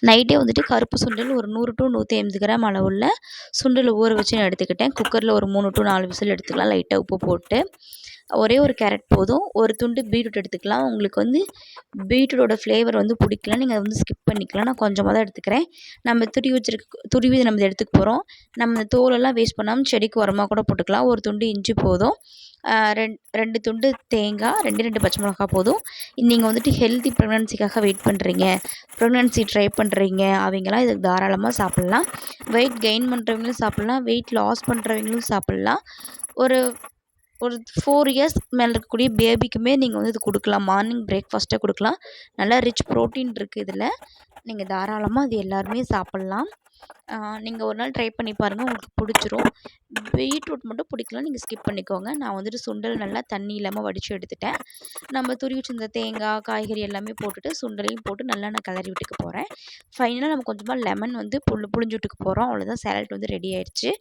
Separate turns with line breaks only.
நைட்டே வந்துட்டு கருப்பு சுண்டல் ஒரு 100 to 150 கிராம் அளவுள்ள சுண்டல் ஊற வச்சு நான் எடுத்துக்கிட்டேன். குக்கரில் ஒரு 3 to 4 விசில் எடுத்துக்கலாம். லைட்டாக உப்பு போட்டு ஒரே ஒரு கேரட் போதும். ஒரு துண்டு பீட்ரூட் எடுத்துக்கலாம். உங்களுக்கு வந்து பீட்ரூட்டோட ஃப்ளேவர் வந்து பிடிக்கல, நீங்கள் அதை வந்து ஸ்கிப் பண்ணிக்கலாம். நான் கொஞ்சமாக தான் எடுத்துக்கிறேன். நம்ம துருவி நம்ம எடுத்துக்க போகிறோம். நம்ம இந்த தோலெல்லாம் வேஸ்ட் பண்ணாமல் செடிக்கு உரமாக கூட போட்டுக்கலாம். ஒரு துண்டு இஞ்சி போதும். ரெண்டு துண்டு தேங்காய், 2 பச்சை மிளகா போதும். நீங்கள் வந்துட்டு ஹெல்த்தி ப்ரெக்னன்சிக்காக வெயிட் பண்ணுறீங்க, ப்ரெக்னன்சி ட்ரை பண்ணுறீங்க, அவங்களாம் இதுக்கு தாராளமாக சாப்பிட்லாம். வெயிட் கெயின் பண்ணுறவங்களும் சாப்பிட்லாம், வெயிட் லாஸ் பண்ணுறவங்களும் சாப்பிட்லாம். ஒரு ஒரு 4 இயர்ஸ் மேலே இருக்கக்கூடிய பேபிக்குமே நீங்கள் வந்து இது கொடுக்கலாம். மார்னிங் பிரேக்ஃபாஸ்ட்டை கொடுக்கலாம். நல்லா ரிச் ப்ரோட்டீன் இருக்குது இதில். நீங்கள் தாராளமாக இது எல்லாருமே சாப்பிட்லாம். நீங்கள் ஒரு நாள் ட்ரை பண்ணி பாருங்கள், உங்களுக்கு பிடிச்சிரும். பீட்ரூட் மட்டும் பிடிக்கலாம், நீங்கள் ஸ்கிப் பண்ணிக்கோங்க. நான் வந்துட்டு சுண்டல் நல்லா தண்ணி இல்லாமல் வடித்து எடுத்துட்டேன். நம்ம துருவி வச்சிருந்த தேங்காய், காய்கறி எல்லாமே போட்டுட்டு சுண்டலையும் போட்டு நல்லா நான் கிளறி விட்டுக்க போகிறேன். ஃபைனலாக நம்ம கொஞ்சமாக லெமன் வந்து புழிஞ்சு விட்டுக்க போகிறோம். அவ்வளோதான், சேலட் வந்து ரெடி ஆயிடுச்சு.